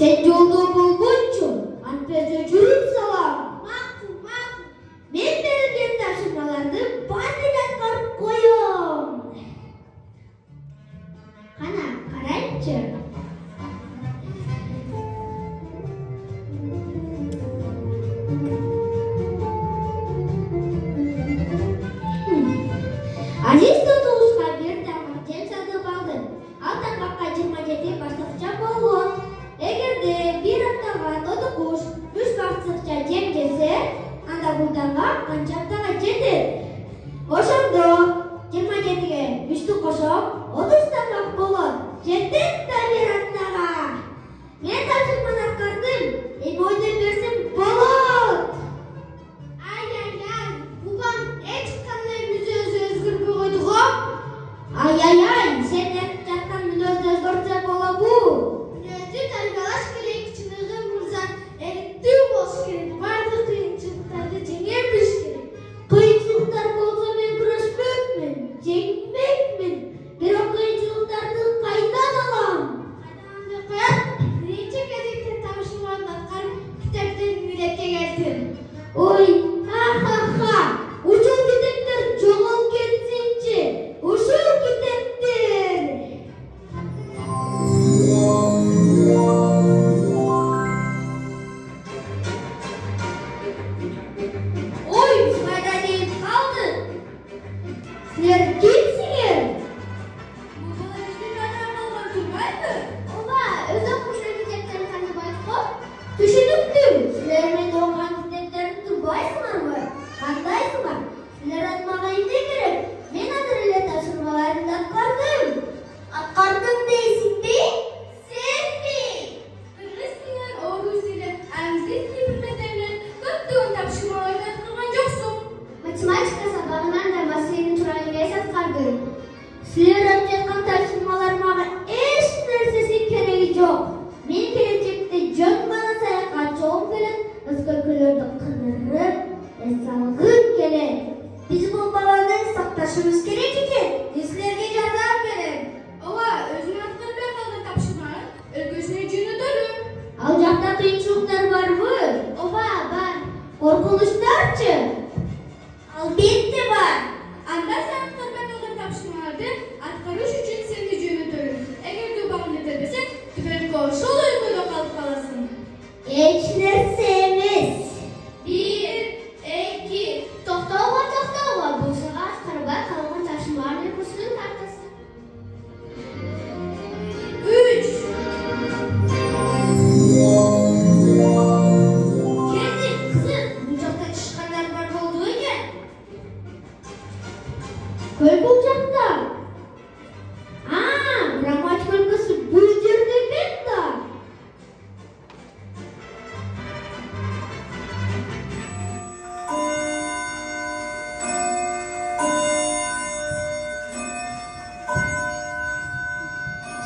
Sen yolda bolgunçu, antpeze жүрүп салам. Макул. Мен берилген тапшырмаларды баардыгын аткарып коём. Кана, карайчы. Азиз тутушка бир тамак жем сатып алдым. Ал тамакка 27 баштыкча болгон. Эгерде бир аптага тотукуш 3 баштыкча жем жесе, анда бул тамак канча аптага жетет? Ошондо 27ге 3тү кошоп, 30 тамак болот. Жетет да бир аптага. Мен тапшырманы аткардым. Ойдой берсем болот. Ай, бубам эч кандай мүнөзү өзгөрбөй койду го. Ай, сен жактан мүнөздү өзгөртсө болобу? Мүнөздү тарбиялаш керек, чыныгы мырза, эриктүү болуш керек. Бардык кыйынчылыктарды жеңе билиш керек. Кыйынчылыктар болсо мен күрөшпөкмүн, жеңбекмин. Бирок кыйынчылыктарды кайдан алам? Кайдан коет? Биринчи кезекте тапшырманы аткарып, китепти милетке келтир. Ой, ха-ха-ха. Ушул китептер жоголуп кетсинчи. Ушул китептер. Ой, кайда дейт калды? Силер кимсиңер? Бул биздин ата болгон турбайбы? Ооба, өз окуушун китептерин тааныбайт го. Түшүнүктүү. Силер менин окуган китептерди турбайсыңарбы? Кандайсыңар? Силер мага эмне керек? Мен азыр эле тапшырмаларымды аткардым. Аткардым дейсиңби? Сенби! Кыргыз тилинен орус тилин, англис тилин менен көптөгөн тапшырмаларды аткарган жоксуң. Математика сабагынан да маселени туура эмес аткардым. Силер алып жаткан тапшырмалар мага эч нерсеси кереги жок. Мен келечекте жөн гана саякатчы болуп келем, өзгөчөлөрдү кыдырып, эс алгым келет. Биз бул баланы сакташыбыз керек экен. Силерге жардам берем. Ооба, өзүнүн аткарбай калган тапшырманы өлкөсүнө жөнөтөлү. Ал жакта кыйынчылыктар барбы? Ооба, бар. Коркунучтарчы? Албетте бар. Анда сен аткарбай калган тапшырмаларды аткарыш үчүн сени жөнөтөлү. Эгерде убагында бербесең, түбөлүккө ошол өлкөдө калып каласың. Эч нерсе эмес. 1, 2, токтоого. Бул сага аткарбай калган тапшырмалардын өлкөсүнүн картасы. 3. Келди, кызым, бул жакта чычкандар бар болду экен. Көл бул жакта. Грамматика өлкөсү бул жерде экен да.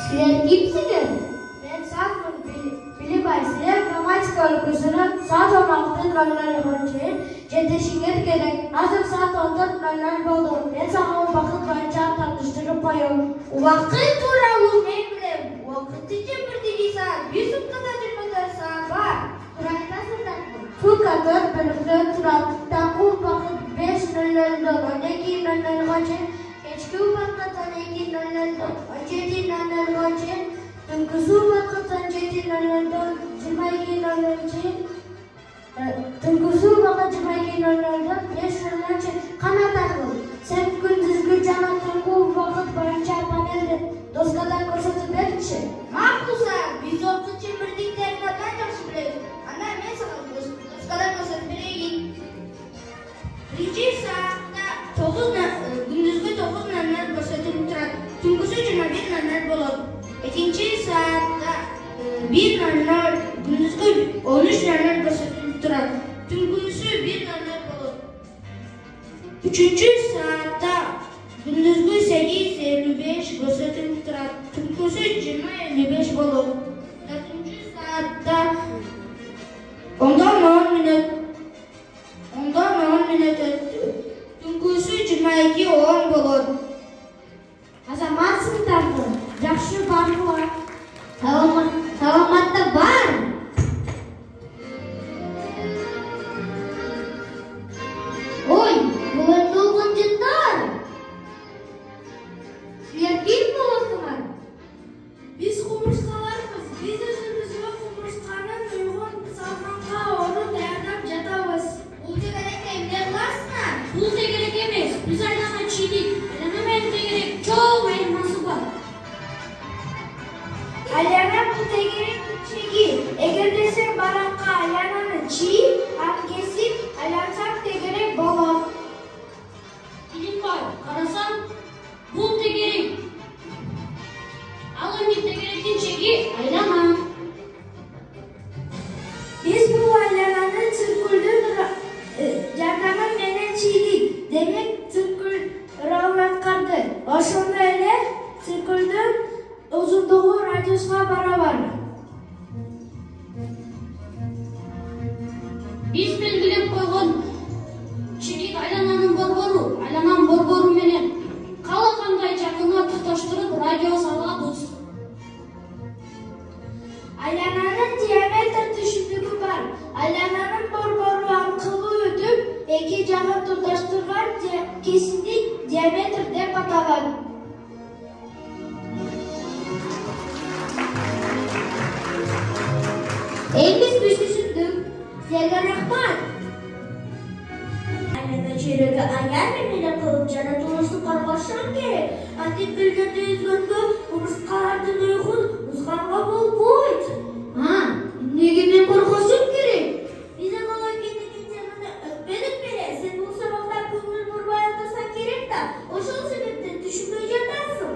Силер кимсиңер? Мен Сатмын Билибай, силер грамматика өлкөсүнүн саат 16:00 жетишиңер керек. Азыр саат 14:00 болду. Мен сага убакыт боюнча тааныштырып коем. Убакыт тууралуу мен билем. Убакыт үчүн бирдеги саат, 1 суткада 24 саат бар. Туура айтасыңдар. Суткада бөлүктөн турат. Таңкы убакыт 5:00 12:00 чейин, кечки убакыт 12:00 17:00 чейин, түнкүсү убакыт 17:00 22:00 чейин, түнкүсү убакыт 22:00 5:00 чейин. Кана Таргул, сен күндүзгү жана түнкү убакыт боюнча панелди доскадан көрсөтүп берчи. Макулса, биз окуу чембирдиктерин абдан жакшы билебиз. Анда мен сага доскадан көрсөтүп берейин. Биринчи саатта күндүзгү 9:00 көрсөтүлүп турат. Түнкүсү 21:00 болот. Экинчи саатта 1:00 күндүзгү 13:00 көрсөтүлүп турат. Түнкүсү 1:00 болот. Үчүнчү саатта күндүзгү 8:55 көрсөтүлүп турат. Түнкүсү 20:55 болот. 4-чү саатта 10:10 мүнөт өттү. Түнкүсү 22:10 болот. Азаматсың Таргул, жакшы барбы? Саламатта бар. иши, кесип айлансак тегерек болот. Илимбай, карасаң, бул тегерек. Ал эми тегеректин чеги айлана. Биз бул айлананы циркулдун жардамы менен чийдик. Демек циркуль ролун аткарды. Ошондой эле циркулдун узундугу радиуска барабар. Биз белгилеп койгон чегик айлананын борбору менен калгандай жакынга тукташтырып радио салабыз. Айлананын диаметр түшүндүгү бар. Айлананын борбору аркылуу өтүп, эки жагын туташтырган кесиндик диаметр деп аталат. Biz düşündük. Sizlerge rahmat. Айлана чейреги аяр менен кылып жаратылышты каргашам керек. Антип билгенде изгөнгө кумурскалардын уйкун узганга болбойт. Эмнегеден коркушум керек? Биз экология деген теманы өтпедик беле. Сен бул суракка көңүл бурбай атасаң керек да. Ошол себептен түшүнбөй жатасың.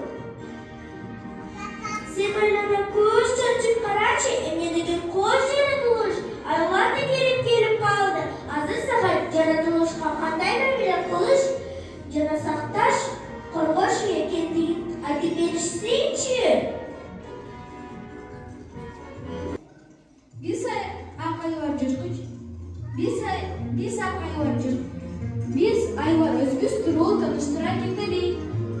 Сен айлана көз чачып карачы, эмне деген кош жаратылыш. Айлар да келип калды. Азыр сага жаратылышка кандай мамиле кылыш жана сакташ, коргош экендигин айтып беришсеңчи. Биз айвар жырткыч. Биз айвар өзгөс туруп таныштыра кетели.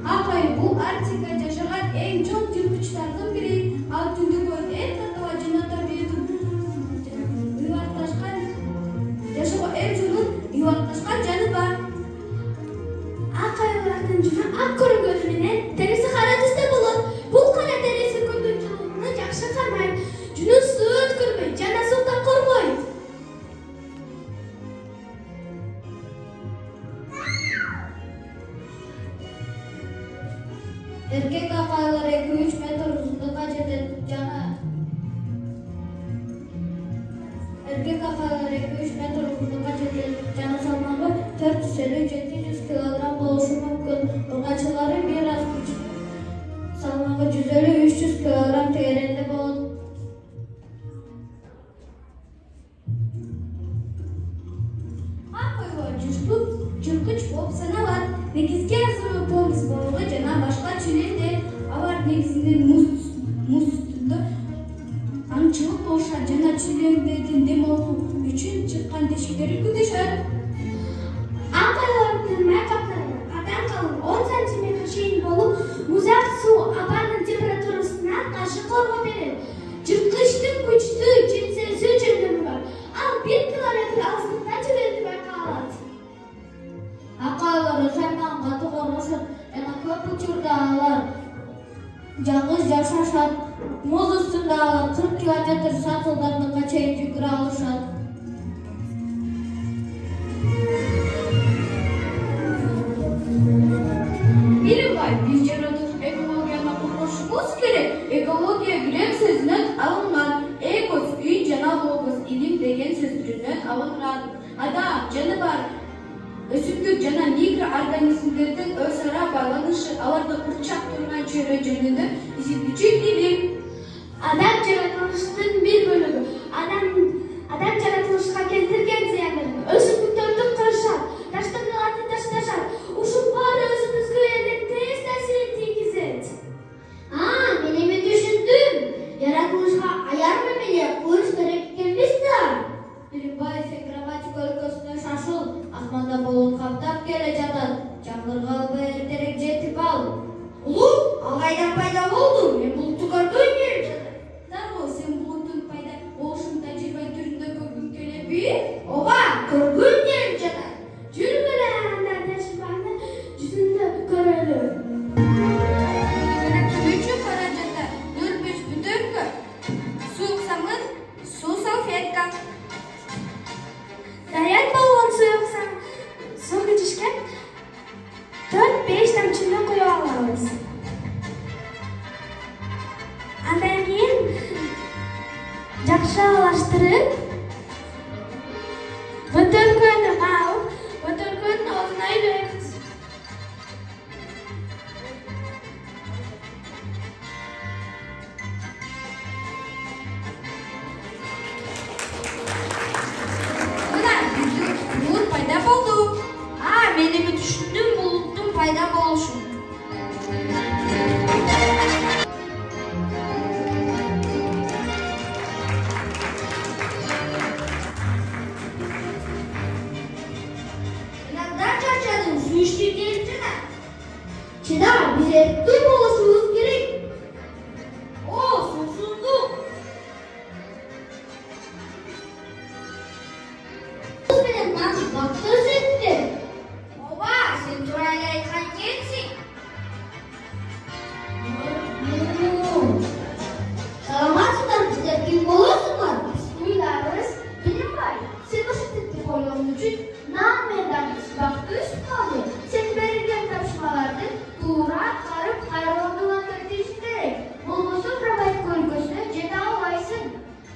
Акай бул Арктика жашаган эң чоң жырткычтардын бири. Ал түндүккө эң татаал жана табиятын жашоого эң чоң үйүкташкан жаны бар. Ак айвардын жүнү ак көрүнгөнү менен териси кара түстө болот. Бул кара териси күндүн жылуулугуна жакшы кармайт. Жүнү суу өткөрбөйт жана суудан коргойт. Эркек акайлар 2-3 метр узундукка жетет жана салмагы 450-700 килограмм болушу мүмкүн. Ургачылары бир аз күчтүү. Салмагы 150-300 килограмм тегеренде болот. Ак айвар жырткыч болуп саналат. Негизги азыркыбыз болгу жана башка чүлердер. Алар негизинен муз үстүндө аңчылык болушат жана чүлердердин дем алуу үчүн чыккан тешиктери күтүшөт. Ак айвардын май каптары абдан калың 10 сантиметр чейин болуп, музак суу абанын температурасына каршы коргоо берет. Жырткычтын күчтүү жеткиликтүү жөндөмү бар. Ал 1 километр алыстыкта жүрөтү байкалат. Ак айвар ошондон катуу коргошот жана көп учурда алар жалгыз жашашат. Муз үстүндө алар 40 км/саат ылдамдыкка чейин жүгүрө алышат. Илимбай, биз жаратылыш экологияны коргошубуз керек. Экология грек сөзүнөн алынган. Экос үй жана логос илим деген сөздөрүнөн алынган. Ада жаны бар өсүмдүк жана микроорганизмдердин өз ара байланышы, аларды курчап турган чөйрө жөнүндө изилдүүчү илим. Адам жаратылыштын бир бөлүгү. Адам жаратылышка келтирген зыяндарын өсүмдүктөрдү кырышат, таштандыларды ташташат. Ушул баары өзүбүзгө эле терс таасирин тийгизет. Мен эми түшүндүм. Жаратылышка аяр мамиле кылыш керек экенбиз да. Илимбай, сен грамматика өлкөсүнө шашыл. Асманда булут каптап келе жатат. Жаңгырга албай эртерээк жетип ал. Булут? Ал кайдан пайда болду? Мен булутту көргөнмүн. Дароо, сен булуттун пайда болушун тажрыйба түрүндө көргүң келеби? Ооба, көргүм келип жатат. Жүргүлө анда тажрыйбаны жүзүндө көрөлү. Жүрүүчү каражатта 0,5 бүтөңкү, суюк самыр, суу салфетка. Даяр болгон суюк сууга ичишкен 4-5 тамчыны куюп алабыз. Андан кийин жакшы аралаштырып Cepte oluşumuz gerek. O susuzluk. Benim ben baktığız ettim. Baba sen turayla yıkan gençsin. Salamatçılar bize kim olursunlar? Bismillahirrahmanirrahim. Benim var. Sen nasıl teklif oynamak için nameden baktığız kaldı. Sen verirken tartışmalarda tuğra, karıp, hayvanlılar tartıştırarak bulgusu Rabat Koykos'una ceda olaysın.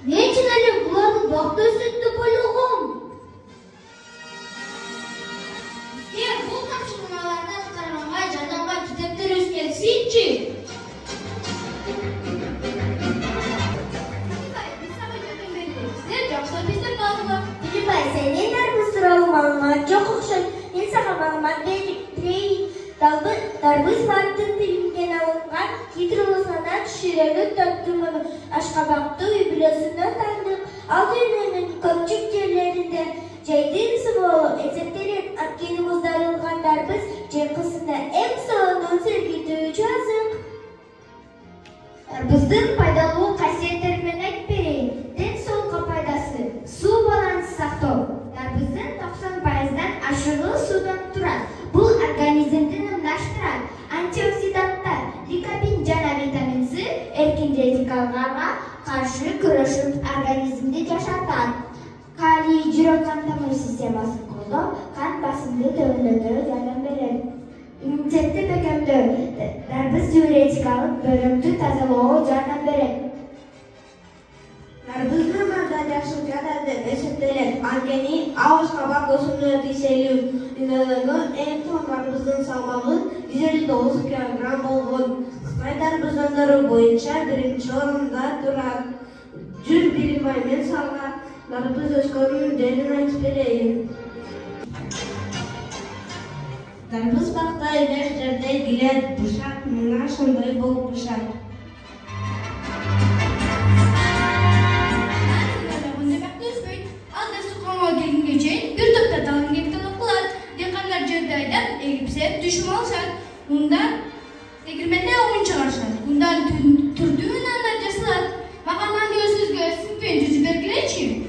Ne için annem bunların baktığız ettim oğlum? Diğer bu tartışmalardan çıkarmama canlanma kitapları üst gelsinci. Yoksa biz de kalma. Bilim var. Senin nerede sıralı malumat çok okşun. İnsan malumat değil. Darbız baktın bilimden alıngan hidrolu sanat şireli döktürmemi Aşkabat'ta übülesinden tanıdık. Alt ünlünün köpçük yerlerinde Ceydin Sıvıoğlu eserlerin akyenimizde alıngan darbız cenkısında en sağından sergildiği yazık. Darbızdın faydalı kasiyetlerinden ekberi, den soğukka faydası, su balansı saktı. Darbızdın 90%'den aşırı sudan turan, bu organizmden ımlaştıran antioksidanlar, likopin cana vitaminsi, erkin radikallarına karşı kuruşup organizmde yaşatan kali cirokan tamir sisteması kurdu, kan basıncı dövüldürü yardım verir. İmzetli bökümdü, darbız diüretikalık bölümdü tazalığı yardım verir. Darbızın maddelerinin kadar eşitlenir. Algeni, ağız kabak olsun diseli ünlüğü en son darbızın salmamı 159 kilogram olgun. Xitay darbızanları boyunca birinci oranda durar. Cür bilinmeyen salga darbız özgürlüğünün derin eksperiyin. Darbız bakta ilerlerde giler bıçak, mına sonday bol bıçak. Bir topta dalın gekten okular. Dekanlar cevdaydan egipsep düşman olsan. Bundan tegirmende oyun çıkarsan. Bundan türdüğün anlarcasılar. Bakandan gözsüz göğsün pencüzü belgeleçim.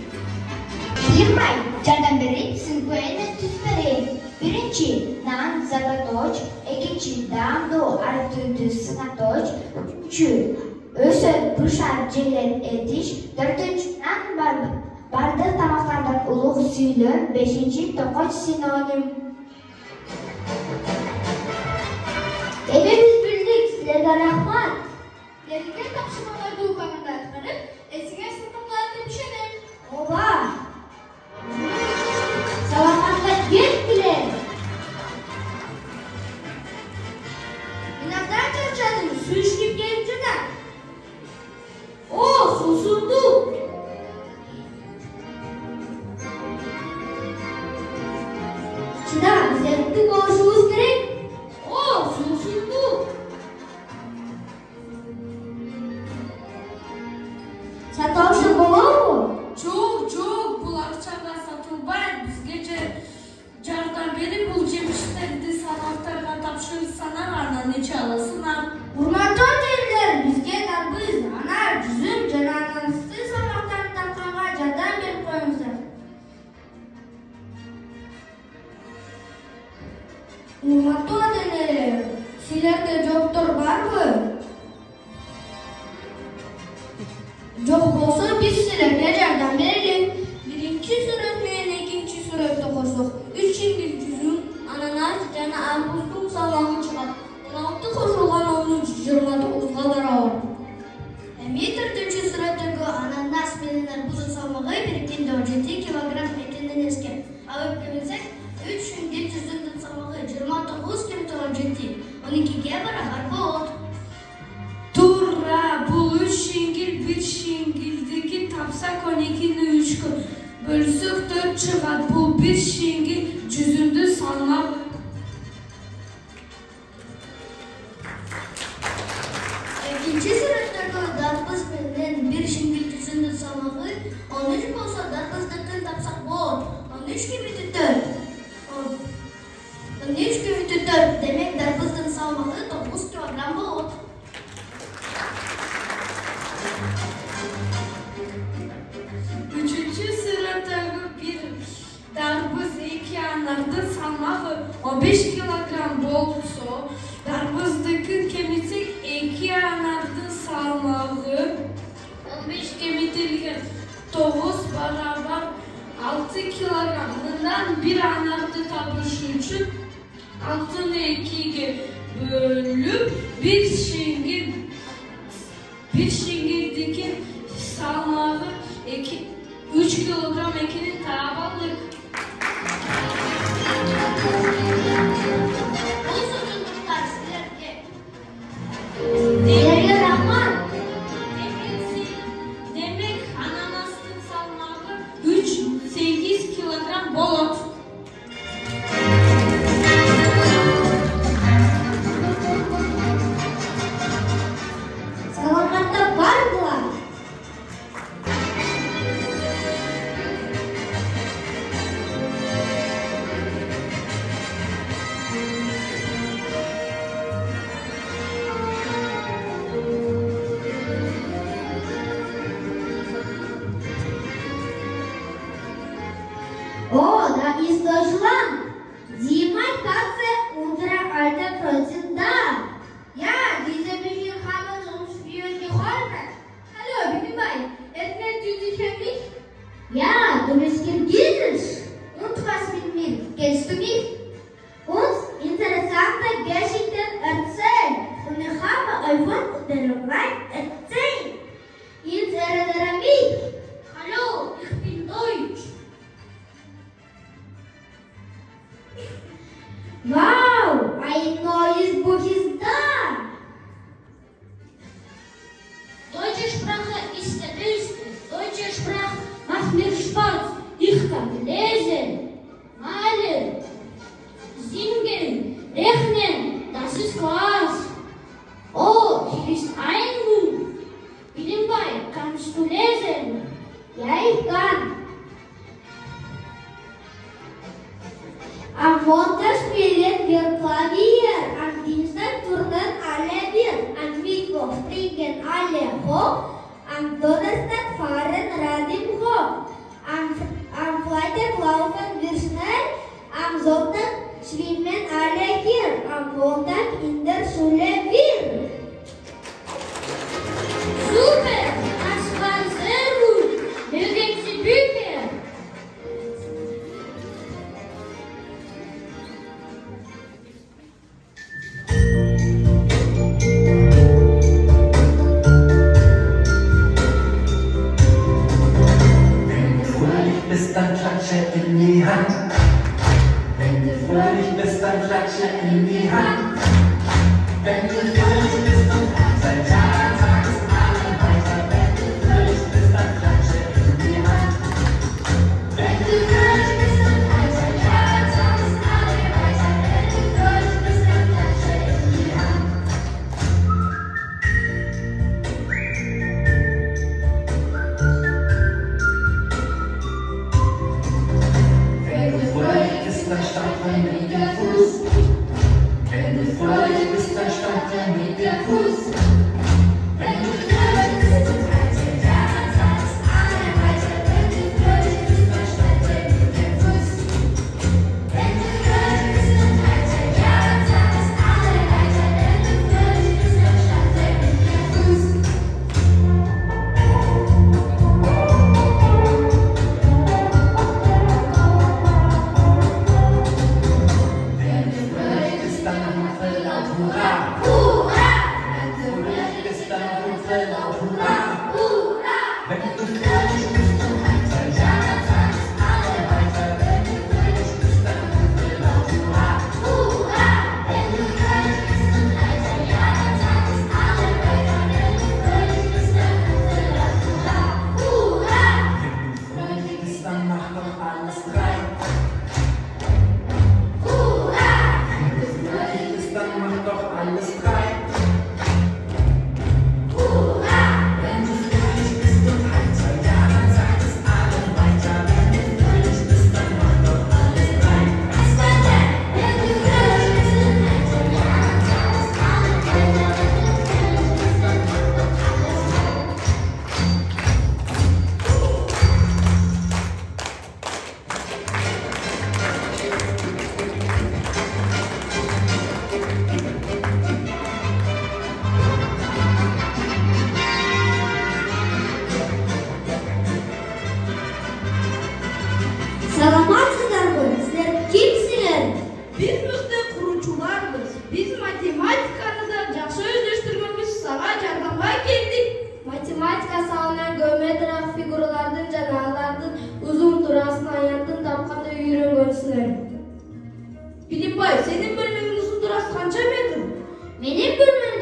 Bilmay, yardım vereyim, siz bu eline tüs vereyim. Birinci, nan zagatoç, ikinci, damdo artı sınatoç, üçüncü, ösö buşar celet etiş, dördüncü, nan bardak tamaklardan uluq süylü, beşinci, tokoç sinonim. Hepimiz bildik size de rahmat. Gelirken kapsamalarda ukanında atmanın esine sınıflarında bir şeyler. Oba. Salamatla geç bile. İnatlar çalışalım. Su içip gelince de. O susuzdu. Çınar bize bir konuşmamız gerek. O susuzdu. Satışın olur mu? Çok bulakçalar satılmay. Biz gece cardan beri bu cemişlerdi sanatlarına tapşırır sanarlarla ne çalasınlar. Urmanton derler bizge darbız, anar, cüzüm, canananısız sabahtan tapkana cadan bir koyumuzlar. Urmanton derler, silerde doktor var mı? Yok olsa biz silerde cadan verelim. Birinci suretmeyen ikinci surette koştuk. Üçüncü cüzün ananas cana ambuzluk sağlamı çıkar. 16 koşulgan onu 29 kadar ağır. Dördüncü sıradaki ananas bilinir buzun salmağı 1,4 kilogram etinden esken. Alıp demesek 3. cüzünden salmağı 29 kilogram. 12'ye beraber bol. Turra bu üç şingil bir şingildeki tapsak 12'ni 3 bölsük 4 çıkar. Bu bir şingil cüzünde salmak. İkinci sıradaki darbız bilinen bir şingil cüzünden salmağı 13 olsa darbızdakin tapsak bol. 13 gibi tutar. 13 gibi tutar. Demek darbızdan salmağı 9 kilogram bir şingirdikin salmağı 3 kilogram ekini taap aldık. Bu sorumluluklar sizlerge. Sizlerge Rahman. Demek ananasın salmağı 8 kilogram bolot. Salamatda bardılar. О, da ist Deutschland. Die Katze unserer alten Freundin da. Ja, diese Bücher haben uns viel geholfen. Hallo, Bilimay. Ernährt du dich heimlich? Ja, du bist Kirgisisch. Und was mit mir? Kennst du mich? Uns interessante Geschichten erzählen. Und ich habe euch von der Welt erzählt. Jetzt erinnere mich. Hallo, ich bin Deutsch. Wow, ein neues Buch ist da. Deutsche Sprache ist der Beste. Deutsche Sprache macht mir Spaß. Ich kann lesen, malen, singen, rechnen. Das ist Spaß. Oh, hier ist ein Buch. Bilimay, kannst du lesen? Ja, ich kann. Am Montag spielen wir Klavier, am Dienstag turnen alle Bier, am Mittwoch springen alle hoch, am Donnerstag fahren Rad im Hof, am Freitag laufen wir schnell, am Sonntag schwimmen alle hier, am Montag in der Schule wir. Super, das war sehr gut. Mögen Sie Bücher? Bist, dann klatsche in die Hand. Wenn du fröhlich bist, dann klatsche in die Hand. Wenn du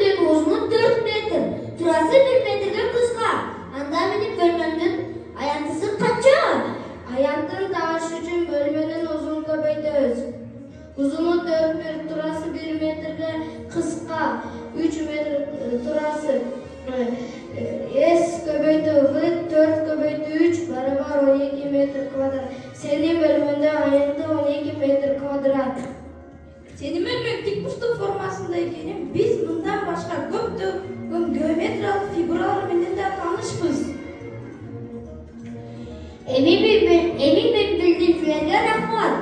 бөлмөнүн узуну 4 метр, турасы 1 метрден кыска. Анда менин бөлмөмдүн аянтысы канча? Аянтын табыш үчүн бөлмөнүн узунун көбөйтөбүз. Узуну 4 метр, турасы 1 метрге кыска, 3 метр турасы. С көбөйтүү 4 көбөйтүү 3 барабар 12 метр квадрат. Сенин бөлмөңдө аянты 12 метр квадрат. Сенин бөлмөң тик бурчтук формасында экенин биз мындан башка көптөгөн геометриялык фигуралар менен да таанышпыз. Эми мен билдим, силерге рахмат.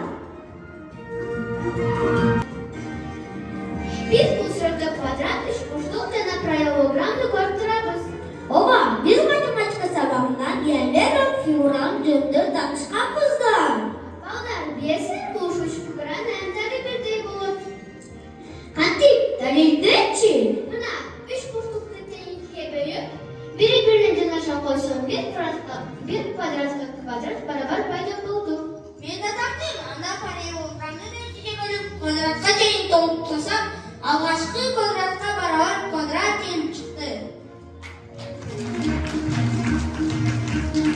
Биз бул сүрөттө квадрат, üçбурчтук жана параллелограммды көрүп турабыз. Ооба, биз математика сабагында диалектик фигуралык жөнүндө таанышканбыз да. Балдар, билесиңер, бул üçбурчтуктар анчалык бирдей болот. Кантип? Далилдечи? Мына, üçбурчтукту тең экиге бөлүп, бири-бирине жанаша койсоң, бир квадратка квадрат барабар пайда болду. Мен да тактым, анда параллелограммды экиге бөлүп, квадратка тең толуктасам, алгачкы квадратка барабар квадрат тең чыкты.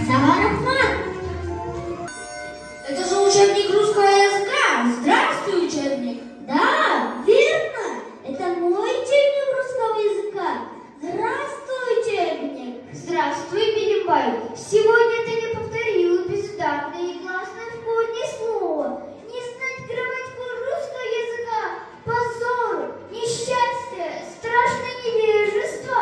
Сага рахмат. Это же учебник русского языка. Здравствуй, учебник. Да, верно. Это мой учебник русского языка. Здравствуй, учебник. Здравствуй, Билимбай. Сегодня ты не повторил безударные и гласные в корне слова. Не знать грамматику русского языка. Позор, несчастье, страшное невежество.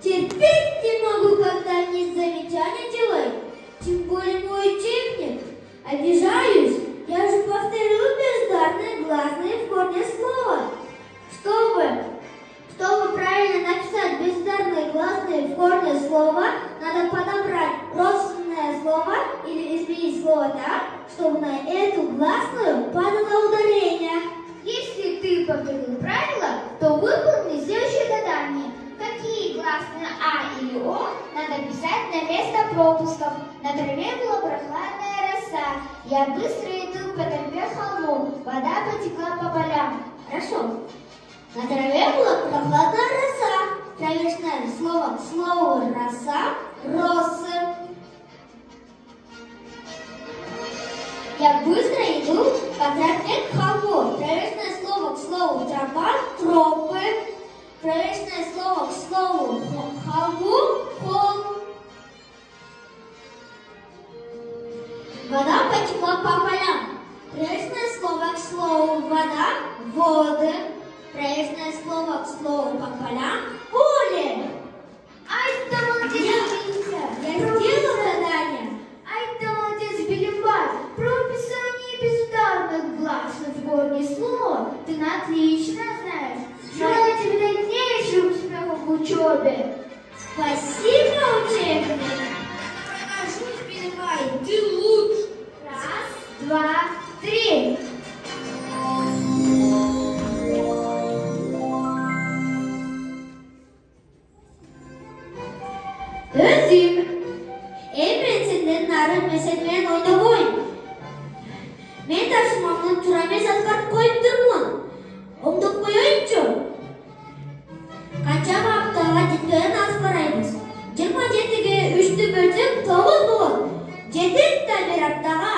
Терпеть не могу, когда они замечания делают. Тем более мой учебник. Обижаюсь. Я уже повторил безударные гласные в корне слова. Чтобы правильно написать безударные гласные в корне слова, надо подобрать родственное слово или изменить слово так, чтобы на эту гласную падало ударение. Если ты повторил правило, то выполни следующее задание. Какие гласные А или О надо писать на место пропусков? На траве была прохладная роса. Я быстро иду по тропе холму. Вода потекла по полям. Хорошо. На траве была прохладная роса. Травечное слово к слову роса, росы. Я быстро иду по тропе к холму. Травечное слово к слову тропа, тропы. Травечное слово к слову холму, холм. Вода потекла по полям. Травечное слово к слову вода, воды. Травечное слово к слову по полям, поле. Ай, да молодец, Белинка. Я сделала задание. Ай, да молодец, Билимбай. Про описание безударных гласных в корне слова ты отлично знаешь. Желаю тебе дальнейшего успеха в учебе. Спасибо, учебник. Покажусь, Билимбай, ты лучше. Раз, два, три. Özüm, men senden nari meselemen oynabойм. Men taşımamны тура эмес аткарып коюп турмун. Оңдоп коеюнчу. Канча вакыттага жеткен аз карайбыз. 27ге 3-тү бөлсөк 9 болот. 7 да бир аптага